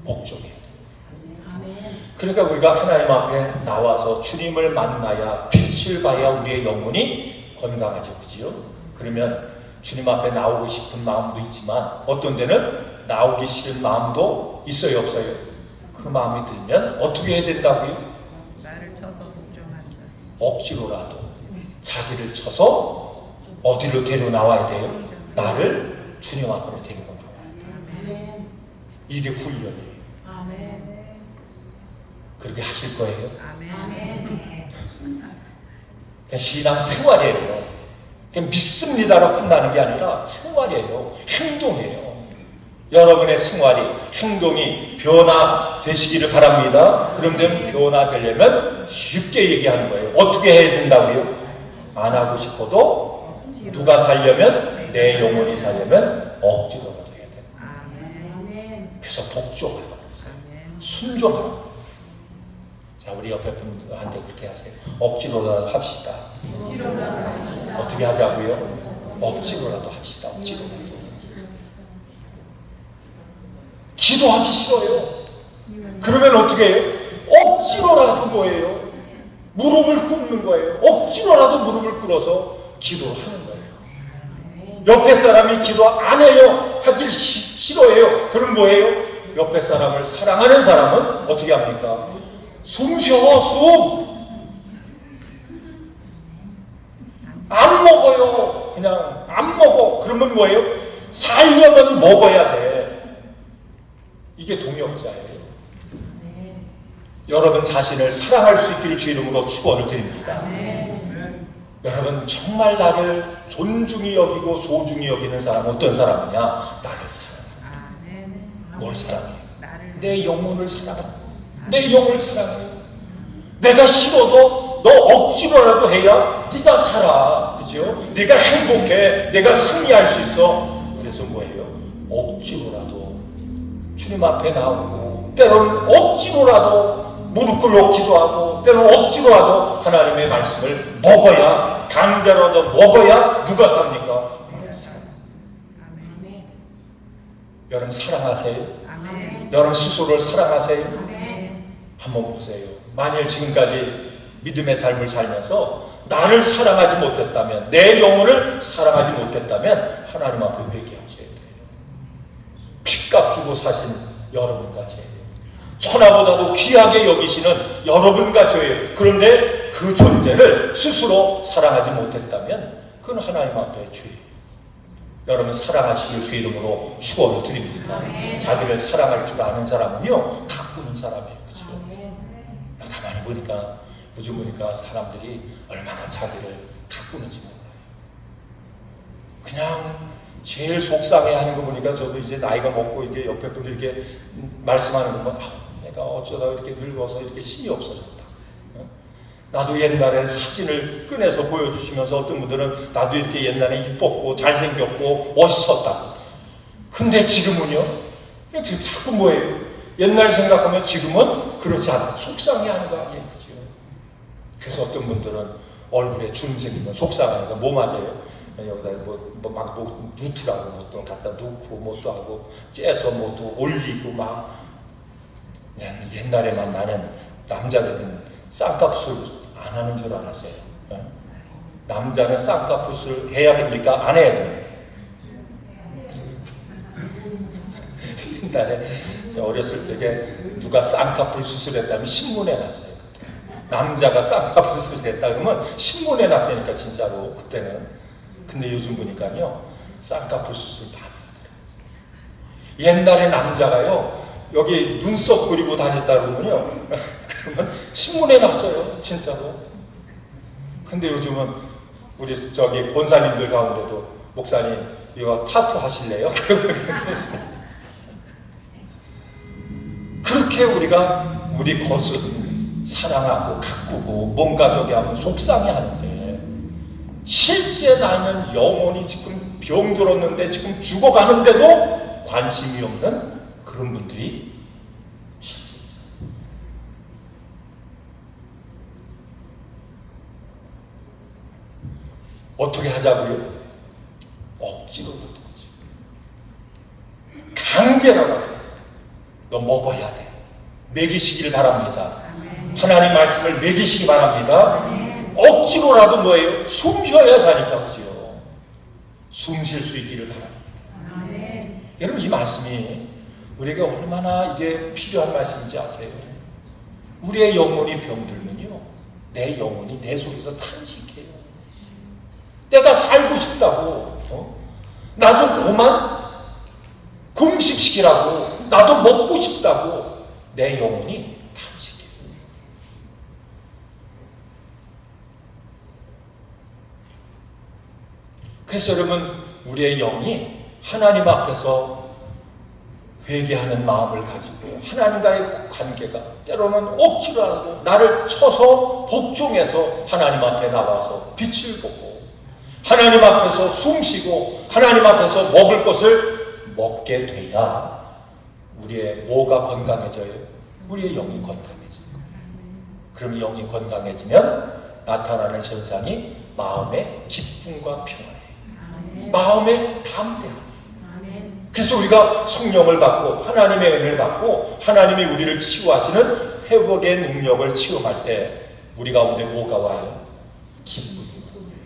복종해야 돼요. 그러니까 우리가 하나님 앞에 나와서 주님을 만나야 빛을 봐야 우리의 영혼이 건강하죠. 그지요? 그러면 주님 앞에 나오고 싶은 마음도 있지만 어떤 데는 나오기 싫은 마음도 있어요, 없어요? 그 마음이 들면 어떻게 해야 된다고요? 나를 쳐서 복종한다. 억지로라도 자기를 쳐서 어디로 데려 나와야 돼요? 나를 주님 앞으로 데리고 나와야 돼요. 이게 훈련이에요. 그렇게 하실 거예요? 신앙 생활이에요. 믿습니다로 끝나는 게 아니라 생활이에요. 행동이에요. 여러분의 생활이, 행동이 변화되시기를 바랍니다. 그런데 변화되려면 쉽게 얘기하는 거예요. 어떻게 해야 된다고요? 안 하고 싶어도 누가 살려면? 내 영혼이 살려면 억지로라도 해야 되는 거예요. 그래서 복종하는 거예요. 순종하는 거예요. 자, 우리 옆에 분한테 그렇게 하세요. 억지로라도 합시다. 어떻게 하자고요? 억지로라도 합시다. 억지로라도. 기도하기 싫어요. 그러면 어떻게 해요? 억지로라도 뭐예요? 무릎을 꿇는 거예요. 억지로라도 무릎을 꿇어서 기도를 하는 거예요. 옆에 사람이 기도 안 해요. 하길 싫어해요. 그럼 뭐예요? 옆에 사람을 사랑하는 사람은 어떻게 합니까? 숨 쉬어, 숨. 안 먹어요. 그냥 안 먹어. 그러면 뭐예요? 살려면 먹어야 돼. 이게 동역자예요. 여러분 자신을 사랑할 수 있기를 주 이름으로 축원을 드립니다. 여러분 정말 나를 존중히 여기고 소중히 여기는 사람은 어떤 사람이냐? 나를 사랑해요. 뭘 사랑해요? 내 영혼을 사랑해요. 내 영혼을 사랑해요. 내가 싫어도 너 억지로라도 해야 네가 살아. 그죠? 네가 행복해. 내가 승리할 수 있어. 그래서 뭐예요? 억지로라도 주님 앞에 나오고 때로는 억지로라도 무릎 꿇고 기도하고 때로는 억지로라도 하나님의 말씀을 먹어야, 강제로라도 먹어야 누가 삽니까? 여러분 사랑하세요? 여러분 스스로를 사랑하세요? 한번 보세요. 만일 지금까지 믿음의 삶을 살면서 나를 사랑하지 못했다면, 내 영혼을 사랑하지 못했다면 하나님 앞에 회개하셔야 돼요. 핏값 주고 사신 여러분과 저예요. 천하보다도 귀하게 여기시는 여러분과 저예요. 그런데 그 존재를 스스로 사랑하지 못했다면 그건 하나님 앞에 죄예요. 여러분 사랑하시길 주 이름으로 축원을 드립니다. 자기를 사랑할 줄 아는 사람은요 가꾸는 사람이에요. 그렇죠? 가만히 보니까 요즘 보니까 사람들이 얼마나 자기를 가꾸는지 몰라요. 그냥 제일 속상해하는 거 보니까 저도 이제 나이가 먹고 이게 옆에 분들 이렇게 말씀하는 거 보면 내가 어쩌다 이렇게 늙어서 이렇게 힘이 없어졌다. 나도 옛날에 사진을 꺼내서 보여주시면서 어떤 분들은 나도 이렇게 옛날에 이뻤고 잘생겼고 멋있었다. 근데 지금은요? 지금 자꾸 뭐예요? 옛날 생각하면 지금은 그렇지 않아. 속상해하는 거 아니에요? 그죠? 그래서 어떤 분들은 얼굴에 주름 생기면 속상하니까 뭐 맞아요? 여기다 뭐 누트라고 뭐 갖다 놓고 뭐 또 하고 째서 뭐 또 올리고 막. 옛날에만 나는 남자들은 쌍꺼풀 안 하는 줄 알았어요. 남자는 쌍꺼풀 해야 됩니까? 안 해야 됩니까? 옛날에 제가 어렸을 적에 누가 쌍꺼풀 수술했다면 신문에 났어요. 남자가 쌍꺼풀 수술했다 그러면 신문에 났다니까 진짜로 그때는. 근데 요즘 보니까요 쌍꺼풀 수술 많이 하더라고요. 옛날에 남자가요 여기 눈썹 그리고 다녔다 그러면요 그러면 신문에 났어요 진짜로. 근데 요즘은 우리 저기 권사님들 가운데도 목사님 이거 타투 하실래요? 그렇게 우리가 우리 것을 사랑하고 가꾸고 뭔가 저기 하면 속상해 하는데 실제 나는 영혼이 지금 병들었는데 지금 죽어가는데도 관심이 없는 그런 분들이 실제 있잖아요. 어떻게 하자고요? 억지로 먹는 거지. 강제로라도 너 먹어야 돼. 먹이시길 바랍니다. 하나님 말씀을 먹이시기 바랍니다. 억지로라도 뭐예요? 숨 쉬어야 사니까 그죠? 숨 쉴 수 있기를 바랍니다. 여러분 이 말씀이 우리에게 얼마나 이게 필요한 말씀인지 아세요? 우리의 영혼이 병들면요 내 영혼이 내 속에서 탄식해요. 내가 살고 싶다고 나 좀 그만 금식시키라고 나도 먹고 싶다고 내 영혼이 탄식해요. 그래서 여러분 우리의 영이 하나님 앞에서 회개하는 마음을 가지고 하나님과의 관계가 때로는 억지로라도 나를 쳐서 복종해서 하나님 앞에 나와서 빛을 보고 하나님 앞에서 숨쉬고 하나님 앞에서 먹을 것을 먹게 돼야 우리의 뭐가 건강해져요? 우리의 영이 건강해질 거예요. 그럼 영이 건강해지면 나타나는 현상이 마음의 기쁨과 평화예요. 마음의 담대함. 그래서 우리가 성령을 받고 하나님의 은혜를 받고 하나님이 우리를 치유하시는 회복의 능력을 체험할 때 우리 가운데 뭐가 와요? 기쁨이 오는 거예요.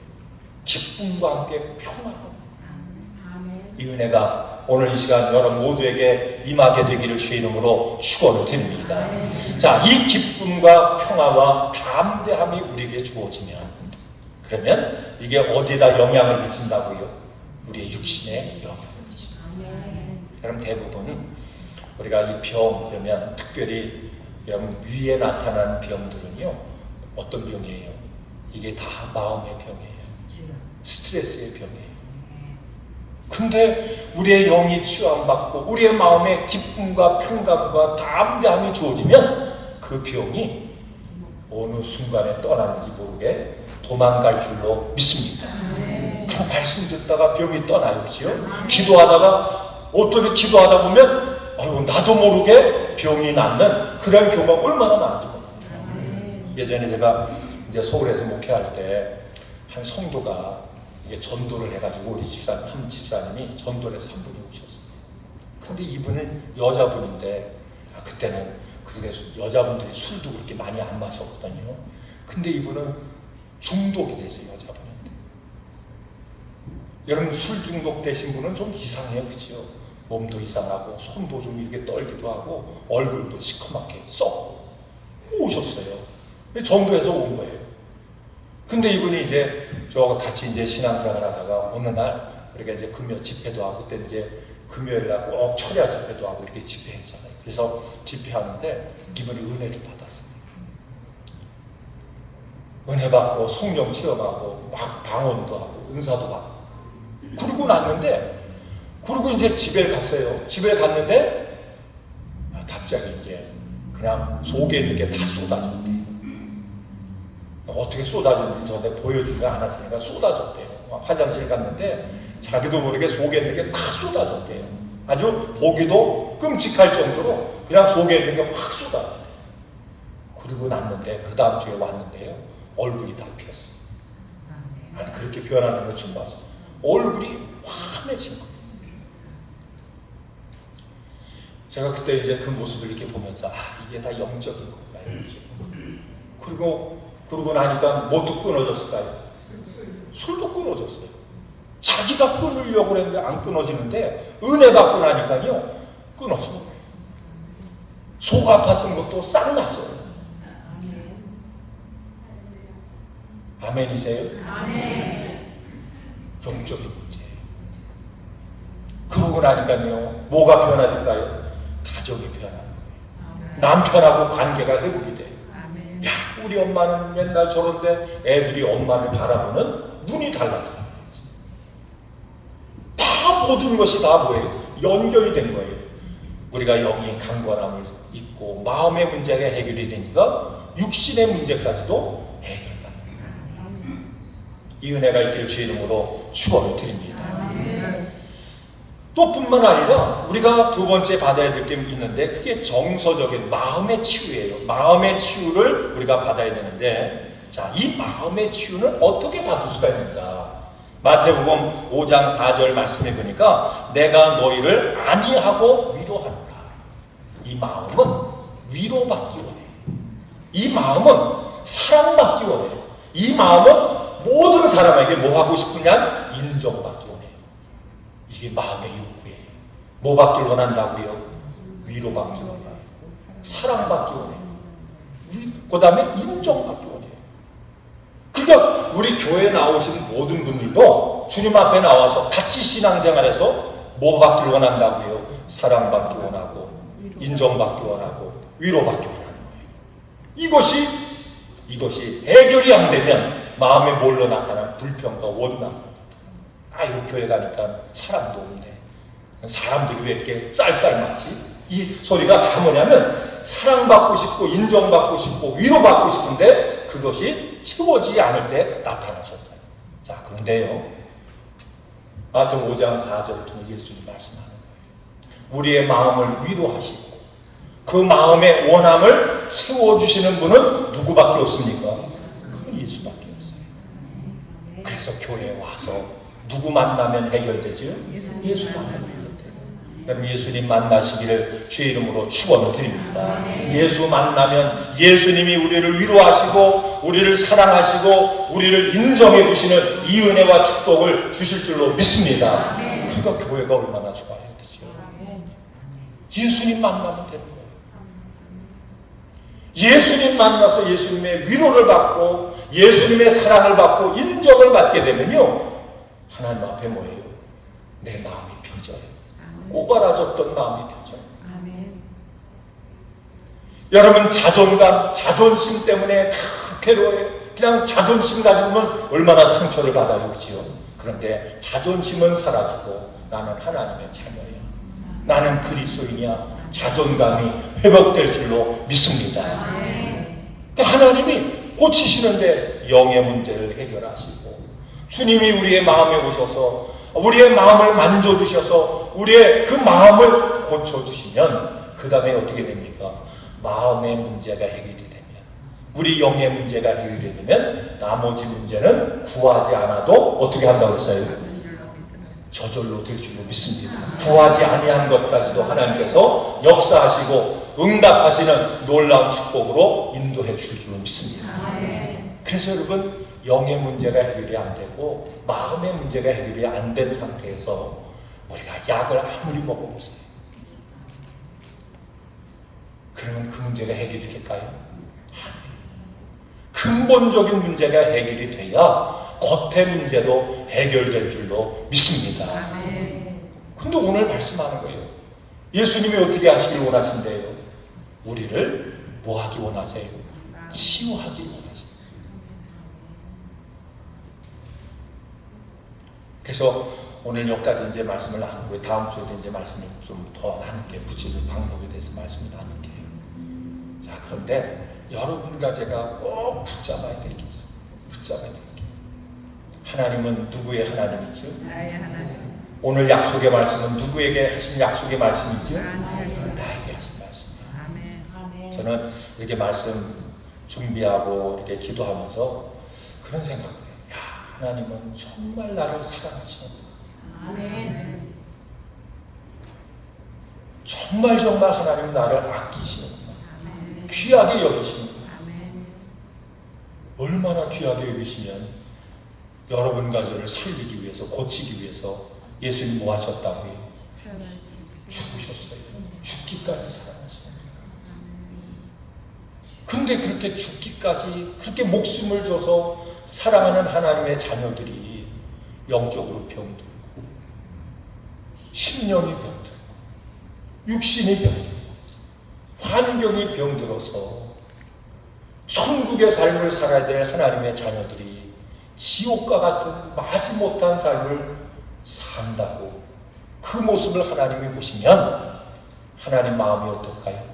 기쁨과 함께 평화가. 이 은혜가 오늘 이 시간 여러분 모두에게 임하게 되기를 주의 이름으로 축원을 드립니다. 자, 이 기쁨과 평화와 담대함이 우리에게 주어지면, 그러면 이게 어디에다 영향을 미친다고요? 우리의 육신에 영향을 미칩니다. 그럼 대부분 우리가 이 병, 그러면 특별히 위에 나타나는 병들은요, 어떤 병이에요? 이게 다 마음의 병이에요. 스트레스의 병이에요. 근데 우리의 영이 치유함받고 우리의 마음에 기쁨과 평강과 담대함이 주어지면 그 병이 어느 순간에 떠나는지 모르게 도망갈 줄로 믿습니다. 그럼 말씀 듣다가 병이 떠나요, 그죠? 기도하다가 어떻게 기도하다 보면 아유, 나도 모르게 병이 낫는 그런 경우가 얼마나 많은지 몰라요. 예전에 제가 이제 서울에서 목회할 때 한 성도가 이게 전도를 해가지고 우리 집사님, 한 집사님이 전도를 해서 한 분이 오셨어요. 근데 이분은 여자분인데, 그때는 그렇게 여자분들이 술도 그렇게 많이 안 마셨거든요. 근데 이분은 중독이 됐어요, 여자분한테. 여러분, 술 중독 되신 분은 좀 이상해요, 그죠? 몸도 이상하고, 손도 좀 이렇게 떨기도 하고, 얼굴도 시커멓게 썩고 오셨어요. 전도해서 온 거예요. 근데 이분이 이제 저와 같이 이제 신앙생활 하다가 어느 날 우리가 이제 금요 집회도 하고, 그때 이제 금요일 날 꼭 철야 집회도 하고 이렇게 집회했잖아요. 그래서 집회하는데 이분이 은혜를 받았어요. 은혜 받고 성령 체험하고 막 방언도 하고 은사도 받고 그러고 났는데, 그리고 이제 집에 갔어요. 집에 갔는데 갑자기 이제 그냥 속에 있는 게 다 쏟아졌대요. 어떻게 쏟아졌는지 저한테 보여주지 않았으니까 쏟아졌대요. 화장실 갔는데 자기도 모르게 속에 있는 게 다 쏟아졌대요. 아주 보기도 끔찍할 정도로 그냥 속에 있는 게 확 쏟아졌대요. 그리고 났는데 그 다음 주에 왔는데요, 얼굴이 다 피었어요. 아니, 그렇게 변하는 걸 처음 봤어요. 얼굴이 환해진 거예요. 제가 그때 이제 그 모습을 이렇게 보면서 이게 다 영적인 거구나, 영적인 거. 그러고 나니까 뭐도 끊어졌을까요? 술도 끊어졌어요. 자기가 끊으려고 그랬는데 안 끊어지는데 은혜 받고 나니까요, 끊어진 거예요. 속 아팠던 것도 싹 났어요. 아멘이세요? 아멘. 영적인 문제예요. 그러고 나니까요, 뭐가 변화될까요? 가족이 변하는 거예요. 남편하고 관계가 회복이 돼요. 야, 우리 엄마는 맨날 저런데 애들이 엄마를 바라보는 눈이 달라지는 거지. 다 모든 것이 다 뭐예요? 연결이 된 거예요. 우리가 영이 강건함을 잊고 마음의 문제가 해결이 되니까 육신의 문제까지도 해결받는 거예요. 이 은혜가 있기를 주의 이름으로 축원을 드립니다. 또 뿐만 아니라 우리가 두 번째 받아야 될 게 있는데, 그게 정서적인 마음의 치유예요. 마음의 치유를 우리가 받아야 되는데, 자, 이 마음의 치유는 어떻게 받을 수가 있는가? 마태복음 5장 4절 말씀해 보니까 내가 너희를 안위하고 위로하노라. 이 마음은 위로받기 원해요. 이 마음은 사랑받기 원해요. 이 마음은 모든 사람에게 뭐 하고 싶으냐? 인정받기 원해요. 이게 마음의 욕구예요. 뭐 받길 원한다고요? 위로받기 원해요. 사랑받기 원해요. 그 다음에 인정받기 원해요. 그러니까 우리 교회에 나오신 모든 분들도 주님 앞에 나와서 같이 신앙생활해서 뭐 받길 원한다고요? 사랑받기 원하고, 인정받기 원하고, 위로받기 원하는 거예요. 이것이 해결이 안 되면 마음에 뭘로 나타나는 불평과 원망. 이 교회 가니까 사람도 없네. 사람들이 왜 이렇게 쌀쌀맞지? 이 소리가 다 뭐냐면 사랑받고 싶고 인정받고 싶고 위로받고 싶은데 그것이 채워지지 않을 때 나타나셨어요. 자, 그런데요, 마태복음 5장 4절을 통해 예수님 말씀하는 거예요. 우리의 마음을 위로하시고 그 마음의 원함을 채워주시는 분은 누구밖에 없습니까? 그건 예수밖에 없어요. 그래서 교회에 와서 누구 만나면 해결되죠? 예수 만나면 해결돼요. 그럼 예수님 만나시기를 주의 이름으로 축원을 드립니다. 예수 만나면 예수님이 우리를 위로하시고 우리를 사랑하시고 우리를 인정해 주시는 이 은혜와 축복을 주실 줄로 믿습니다. 그러니까 교회가 얼마나 좋아요, 그렇죠? 예수님 만나면 되는 거예요. 예수님 만나서 예수님의 위로를 받고 예수님의 사랑을 받고 인정을 받게 되면요, 하나님 앞에 뭐예요? 내 마음이 펴져요. 꼬바라졌던 마음이 펴져요. 여러분, 자존감, 자존심 때문에 다 괴로워요. 그냥 자존심 가지고는 얼마나 상처를 받아요, 그렇죠? 그런데 자존심은 사라지고 나는 하나님의 자녀야, 나는 그리스도인이야, 자존감이 회복될 줄로 믿습니다. 그러니까 하나님이 고치시는데 영의 문제를 해결하시고, 주님이 우리의 마음에 오셔서 우리의 마음을 만져주셔서 우리의 그 마음을 고쳐주시면 그 다음에 어떻게 됩니까? 마음의 문제가 해결이 되면, 우리 영의 문제가 해결이 되면 나머지 문제는 구하지 않아도 어떻게 한다고 했어요? 저절로 될 줄로 믿습니다. 구하지 아니한 것까지도 하나님께서 역사하시고 응답하시는 놀라운 축복으로 인도해 줄 줄로 믿습니다. 그래서 여러분, 영의 문제가 해결이 안 되고 마음의 문제가 해결이 안 된 상태에서 우리가 약을 아무리 먹어보세요. 그러면 그 문제가 해결이 될까요? 아니에요. 근본적인 문제가 해결이 돼야 겉의 문제도 해결될 줄로 믿습니다. 근데 오늘 말씀하는 거예요. 예수님이 어떻게 하시길 원하신대요? 우리를 뭐 하기 원하세요? 치유하기 원하세요. 그래서 오늘 여기까지 이제 말씀을 나누고, 다음 주에도 이제 말씀을 좀 더 나눌게요. 구체적인 방법에 대해서 말씀을 나눌게요. 자, 그런데 여러분과 제가 꼭 붙잡아야 될 게 있어요. 붙잡아야 될 게. 하나님은 누구의 하나님이죠? 나의 하나님. 오늘 약속의 말씀은 누구에게 하신 약속의 말씀이죠? 나에게 하신 말씀이에요. 아멘. 저는 이렇게 말씀 준비하고 이렇게 기도하면서 그런 생각을 해요. 야, 하나님은 정말 나를 사랑하시는구나. 아멘. 정말 하나님은 나를 아끼시는구나. 귀하게 여기시는구나. 아멘. 얼마나 귀하게 여기시면 여러분과 저를 살리기 위해서, 고치기 위해서 예수님 뭐 하셨다고요? 죽으셨어요. 죽기까지 사랑하시는 거예요. 근데 그렇게 죽기까지 그렇게 목숨을 줘서 사랑하는 하나님의 자녀들이 영적으로 병들고, 심령이 병들고, 육신이 병들고, 환경이 병들어서 천국의 삶을 살아야 될 하나님의 자녀들이 지옥과 같은 마지못한 삶을 산다고, 그 모습을 하나님이 보시면 하나님 마음이 어떨까요?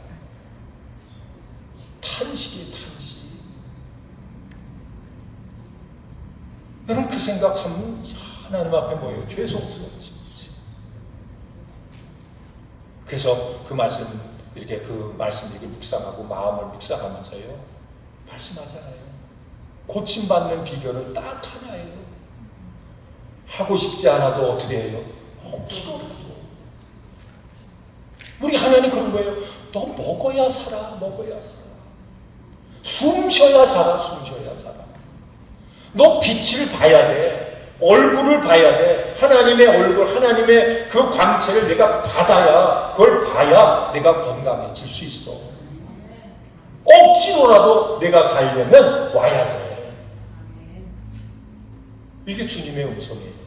탄식이 탄식. 여러분, 그 생각하면 하나님 앞에 뭐예요? 죄송스럽지. 그래서 그 말씀 이렇게 묵상하고 마음을 묵상하면서요, 말씀하잖아요. 고침받는 비결은 딱 하나예요. 하고 싶지 않아도 어떻게 해요? 억지로라도. 우리 하나님 그런 거예요. 너 먹어야 살아, 먹어야 살아. 숨 쉬어야 살아, 숨 쉬어야 살아. 너 빛을 봐야 돼. 얼굴을 봐야 돼. 하나님의 얼굴, 하나님의 그 광채를 내가 받아야, 그걸 봐야 내가 건강해질 수 있어. 억지로라도 내가 살려면 와야 돼. 이게 주님의 음성이에요.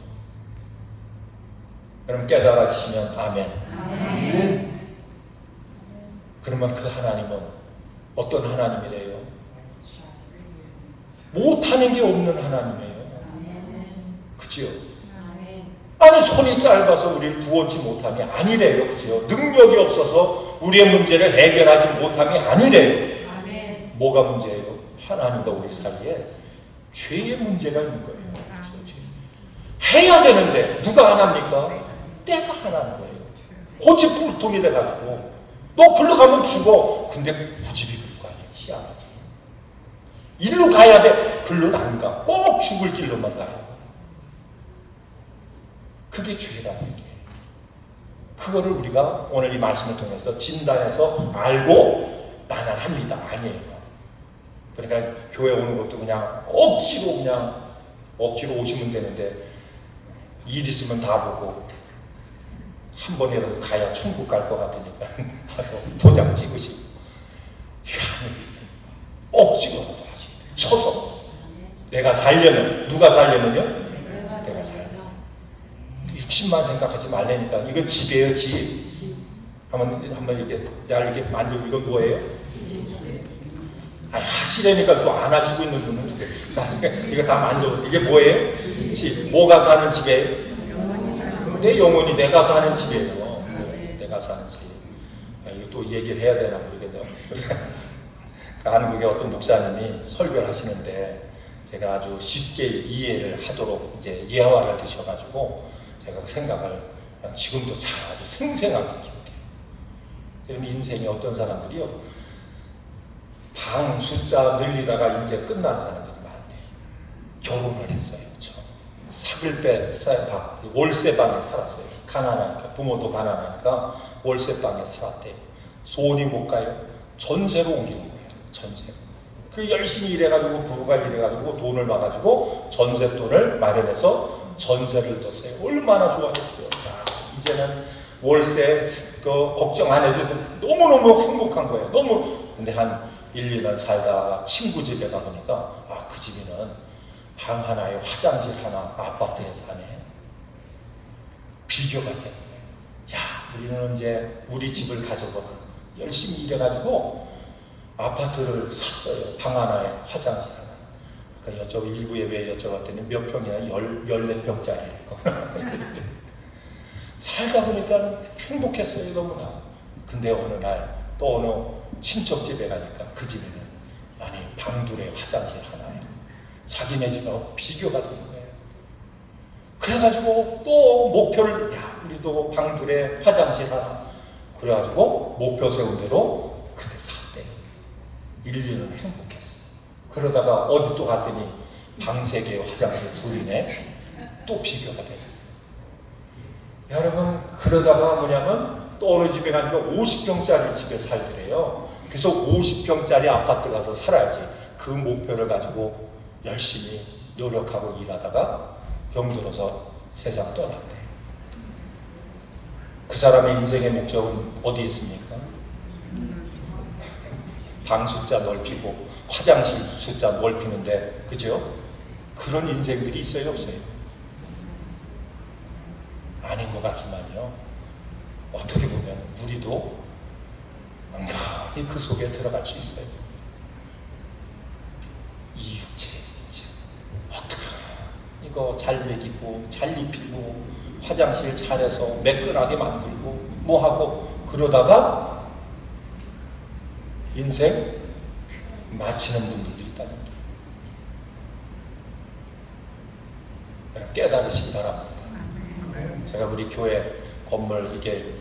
여러분, 깨달아지시면 아멘. 그러면 그 하나님은 어떤 하나님이래요? 못하는 게 없는 하나님이에요. 그치요? 아니, 손이 짧아서 우리를 구원치 못함이 아니래요. 그치요? 능력이 없어서 우리의 문제를 해결하지 못함이 아니래요. 뭐가 문제예요? 하나님과 우리 사이에 죄의 문제가 있는 거예요. 그렇죠? 해야 되는데 누가 안 합니까? 내가 안 하는 거예요. 고집 불통이 돼가지고 너 글로 가면 죽어. 근데 고집이 불고 아니야. 희한하지. 일로 가야 돼. 글로는 안 가. 꼭 죽을 길로만 가요. 그게 죄라는 얘기예요. 그거를 우리가 오늘 이 말씀을 통해서 진단해서 알고 나는 합니다. 아니에요. 그러니까 교회 오는 것도 그냥 억지로 오시면 되는데 일 있으면 다 보고 한 번이라도 가야 천국 갈 것 같으니까 가서 도장 찍으시고 억지로라도 하시고 쳐서 내가 살려면 누가 살려면요? 내가 살려. 60만 생각하지 말라니까. 이건 집이에요, 집. 한번 이렇게 날 이렇게 만들고 이건 뭐예요? 아니, 하시려니까 또 안 하시고 있는 분은 이거 다 만져보세요. 이게 뭐예요? 집. 뭐가 사는 집이에요? 내 영혼이 내가 사는 집이에요. 내가 사는 집. 이거 또 얘기를 해야 되나 모르겠네요. 한국의 어떤 목사님이 설교를 하시는데 제가 아주 쉽게 이해를 하도록 이제 예화를 드셔가지고 제가 그 생각을 지금도 잘 아주 생생하게 기억해요. 그럼 인생에 어떤 사람들이요, 방 숫자 늘리다가 인생 끝나는 사람들이 많대요. 결혼을 했어요. 사글배 월세방에 살았어요. 가난하니까, 부모도 가난하니까 월세방에 살았대요. 소원이 뭘까요? 전세로 옮기는 거예요. 전세로. 그 열심히 일해가지고 부부가 일해가지고 돈을 받아가지고 전세돈을 마련해서 전세를 떴어요. 얼마나 좋아했어요. 이제는 월세 걱정 안 해도 너무너무 행복한 거예요. 근데 한 1, 2년 살다가 친구 집에 가보니까 그 집에는 방 하나에 화장실 하나 아파트에 사네. 비교가 되는 거예요. 우리는 이제 우리 집을 가져보자. 열심히 일해가지고 아파트를 샀어요. 방 하나에 화장실 하나. 그러니까 일부 예배에 여쭤봤더니 몇 평이냐? 14평짜리니까. 살다 보니까 행복했어요, 너무나. 근데 어느 날 또 어느 친척 집에 가니까 그 집에는 방둘에 화장실 하나에 자기네 집하고 비교가 되는 거예요. 그래가지고 또 목표를, 우리도 방둘에 화장실 하나. 그래가지고 목표 세운 대로 그때 샀대요. 1, 2년 행복했어요. 그러다가 어디 또 갔더니 방 3개에 화장실 둘이네. 또 비교가 되는 거예요. 여러분, 그러다가 뭐냐면 또 어느 집에 가니까 50평짜리 집에 살더래요. 그래서 50평짜리 아파트 가서 살아야지. 그 목표를 가지고 열심히 노력하고 일하다가 병들어서 세상 떠났대. 그 사람의 인생의 목적은 어디에 있습니까? 방 숫자 넓히고 화장실 숫자 넓히는데, 그죠? 그런 인생들이 있어요, 없어요? 아닌 것 같지만요. 어떻게 보면 우리도 은근히 그 속에 들어갈 수 있어요. 이 육체, 어떻게 이거 잘 먹이고 잘 입히고 화장실 잘해서 매끈하게 만들고 뭐하고 그러다가 인생 마치는 분들도 있다는 거예요. 여러분 깨달으시기 바랍니다. 제가 우리 교회 건물 이게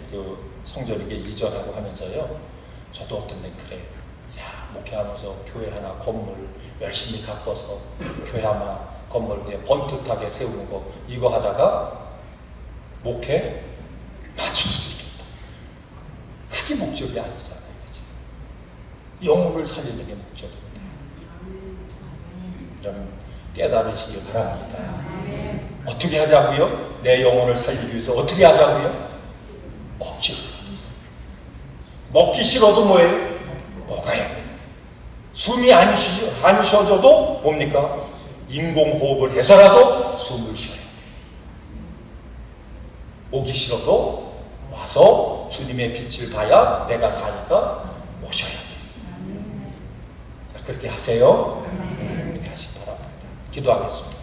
성전 이게 이전하고 하면서요, 저도 어떤 날 그래요. 목회하면서 교회 하나 건물 열심히 가꿔서 교회 하나 건물 그냥 번듯하게 세우는 거 이거 하다가 목회 맞출 수 있겠다. 그게 목적이 아니잖아요, 그치? 영혼을 살리는 게 목적입니다. 여러분 깨달으시기 바랍니다. 어떻게 하자고요? 내 영혼을 살리기 위해서 어떻게 하자고요? 억지로. 먹기 싫어도 뭐예요? 먹어야 돼요. 숨이 안 쉬어져도 뭡니까? 인공호흡을 해서라도 숨을 쉬어야 돼요. 오기 싫어도 와서 주님의 빛을 봐야 내가 사니까 오셔야 돼요. 자, 그렇게 하세요. 그렇게 하시기 바랍니다. 기도하겠습니다.